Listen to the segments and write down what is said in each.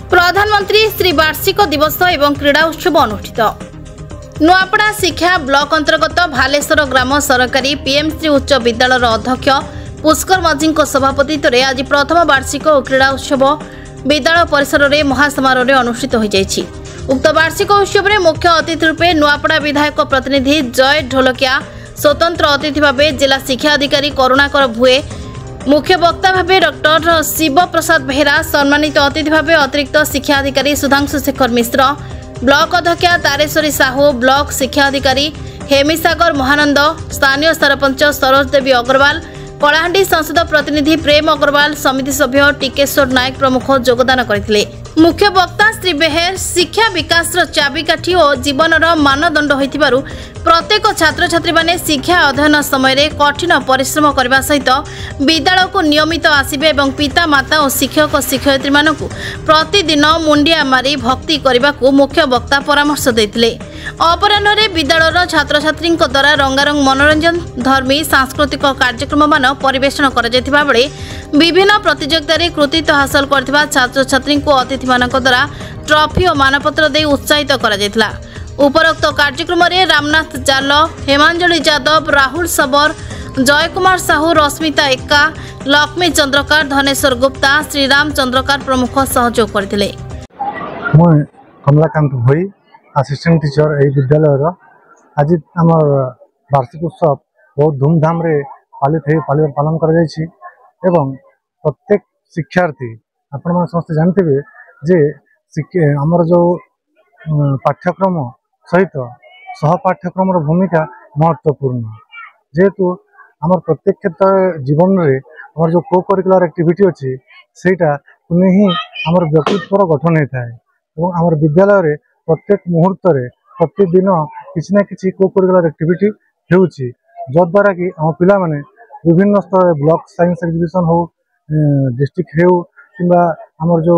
प्रधानमंत्री श्री वार्षिक दिवस एवं क्रीड़ा उत्सव अनुष्ठित। नुआपड़ा शिक्षा ब्लॉक अंतर्गत भालेश्वर ग्राम सरकारी पीएमसी उच्च विद्यालय अध्यक्ष पुष्कर माझी सभापतित्व में आज प्रथम वार्षिक क्रीड़ा उत्सव विद्यालय परिसर में महासमारोह अनुष्ठित हो जाएगी। उक्त वार्षिक उत्सव में मुख्य अतिथि रूपे नुआपड़ा विधायक प्रतिनिधि जय ढोलकिया, स्वतंत्र अतिथि भाव जिला शिक्षा अधिकारी करुणाकर भुए, मुख्य वक्ता भाव डॉक्टर शिव प्रसाद बेहेरा, सम्मानित अतिथि भाव अतिरिक्त शिक्षा अधिकारी सुधांशु शेखर मिश्र, ब्लॉक अध्यक्षा तारेश्वरी साहू, ब्लॉक शिक्षा अधिकारी हेमिसागर महानंद, स्थानीय सरपंच सरोज देवी अग्रवाल, कलाहांडी संसद प्रतिनिधि प्रेम अग्रवाल, समिति सभ्य टिकेश्वर नायक प्रमुख योगदान करथिले। मुख्य वक्ता श्री बेहेर शिक्षा विकास चाबिकाठी और जीवन मानदंड होइथिबारु प्रत्येक छात्र छात्री माने शिक्षा अध्ययन समय कठिन परिश्रम करने सहित विद्यालय को नियमित आसबे और पिता माता और शिक्षक शिक्षयित्री मानकु प्रतिदिन मुंडिया मारी भक्ति करने को मुख्य वक्ता परामर्श देथिले। अपराह्न विद्यालय छात्र छात्री द्वारा रंगारंग मनोरंजन धर्मी सांस्कृतिक कार्यक्रम मान परिवेषण कर विभिन्न प्रतियोगिता कृतित्व हासिल करथिबा छात्र छात्री को अतिथि मानक द्वारा ट्रॉफी और मानपत्र दे उत्साहित करा। उपरोक्त कार्यक्रम में रामनाथ जाल, हेमांजलि यादव, राहुल सबर, जय कुमार साहू, रश्मिता एक्का, लक्ष्मी चंद्रकार, धनेश्वर गुप्ता, श्रीराम चंद्रकार प्रमुख सहयोग करथिले। मैं कमलाकांत भोई असिस्टेंट टीचर ए विद्यालय आज आम वार्षिक उत्सव बहुत धूमधाम रे पालन कर प्रत्येक शिक्षार्थी आपण मैंने समस्त जानते जे आमर जो पाठ्यक्रम सहित सहपाठ्यक्रम भूमिका महत्वपूर्ण जेहेतु आमर प्रत्येक क्षेत्र जीवन में आमर जो को करिकुलर एक्टिविटी अच्छी सेटा ही आमर व्यक्तित्वर गठन होता है और आमर विद्यालय प्रत्येक मुहूर्त प्रतिदिन किसी ना किसी को करिकुलर एक्टिविटी होउची जद्वारा कि आम पिला माने विभिन्न स्तर ब्लॉक साइंस एग्जीबिशन हो डिस्ट्रिक्ट हो कि आमर जो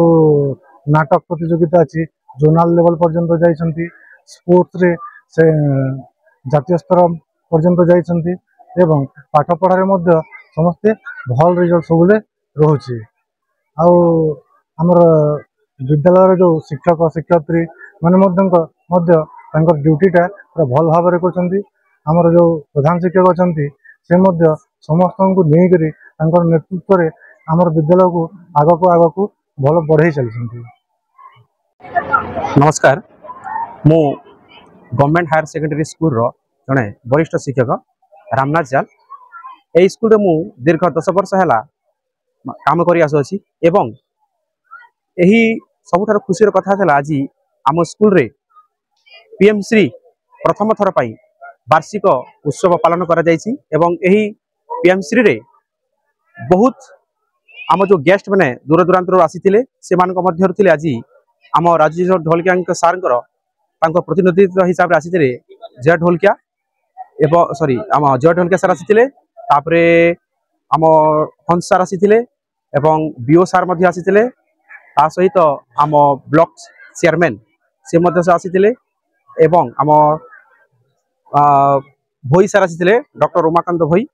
नाटक प्रतियोगिता अच्छी जोनाल लेवल पर्यंत जाइछंती, स्पोर्ट्स रे से जातीय स्तर पर्यंत जाइछंती एवं पाठ पढ़ारे मध्य समस्ते भल रिजल्ट सबले रोचे। आमर विद्यालय जो शिक्षक शिक्षयित्री माने ड्यूटीटा पूरा भल भाव में करछंती। आमर जो प्रधान शिक्षक अच्छी से समस्त को लेकर नेतृत्व में आमर विद्यालय को आग को भल बढ़े चलती। नमस्कार, मु गवर्नमेंट हायर सेकेंडरी स्कूल रो जड़े वरिष्ठ शिक्षक रामनाथ जाल। ए स्कूल मु दीर्घ 10 वर्ष है काम कर एवं यही सबुठ खुशी कथा आज आम स्कूल रे पीएम श्री प्रथम थर पर वार्षिक उत्सव पालन कर पीएम श्री रे बहुत आम जो गेस्ट मैंने दूर दूरांतर आसी से आज आम राजू ढोलकिया सार प्रतिनिधित्व हिसाब से आसी जय ढोलकिया एवं सॉरी आम जय ढोलकिया सार आसी आम हंस सार आसी बीओ सार आसी सहित आम ब्लॉक चेयरमैन से आसी आम भोई सार आसी डॉक्टर उमाकांत भोई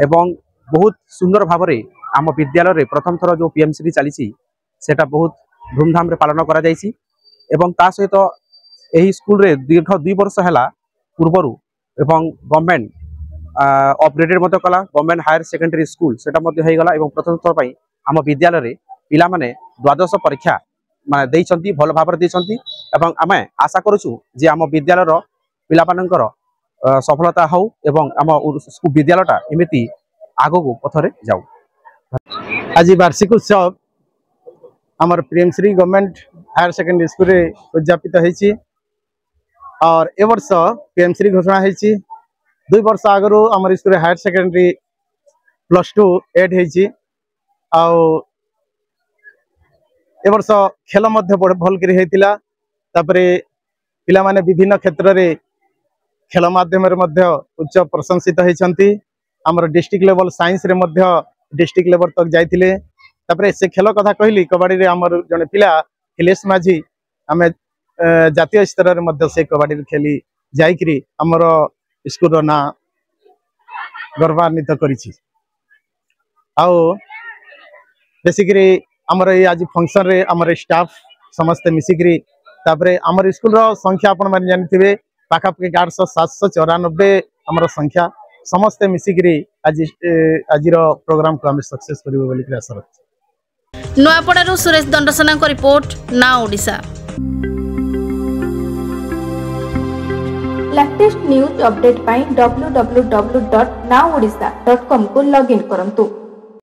एवं बहुत सुंदर भाव में आम विद्यालय प्रथम थर जो पीएम श्री चली सेटा बहुत धूमधाम रे पालन करा जाइसी एवं ता सहित यही स्कूल रे दीर्घ 2 वर्ष है पूर्वर एवं गवर्नमेंट अपग्रेडेड मत कला गवर्नमेंट हायर सेकेंडरी स्कूल सेटा मध्य हो गला एवं प्रथम थर पई आम विद्यालय रे पिला माने द्वादश परीक्षा माने देइछंती भल भाव रे देइछंती एवं आमे आशा करूछु जे आम विद्यालय रो पिला मानकर सफलता हो एवं आम विद्यालयटा एमिति आगो को पथरे जाऊ। आज वार्षिक उत्सव आमर PM Shri government higher secondary school रे उद्यापित होइछि और ए वर्ष पीएम श्री घोषणा होइछि। 2 वर्ष आगरो आमर स्कूल हायर सेकेंडरी +2 एड होइछि ए वर्ष खेल मध्य भल करी हेतिला तापरे पिला माने विभिन्न क्षेत्र रे खेल माध्यम रे मध्य उच्च प्रशंसित होइछंती। आमर डिस्ट्रिक्ट लेवल साइंस रे मध्य डिस्ट्रिक्ट लेवल तक जाइथिले तापरे से खेल कथा कहली कबाड़ी रे आमर जने पिला हिलेश माझी आमे जातीय स्तर रे मध्य से कबाड़ी खेली जाइकरी आमर स्कूल रो ना गौरवान्वित करिछि। बेसिकली आमर ये आज फंक्शन रे आमर स्टाफ समस्ते मिसिकी तापर आमर स्कूल रो संख्या आपण माने जानिथिबे पाखापाखि 800-794 आमर संख्या समस्ते मिसिकी आज आज प्रोग्राम को आम सक्सेस करिबो बोली आशा रखछि। नुआपड़ारू सुरेश दंडसेना को रिपोर्ट ना ओडिशा। लेटेस्ट न्यूज अपडेट पाई www.naodisha.com को लॉगिन करंतु।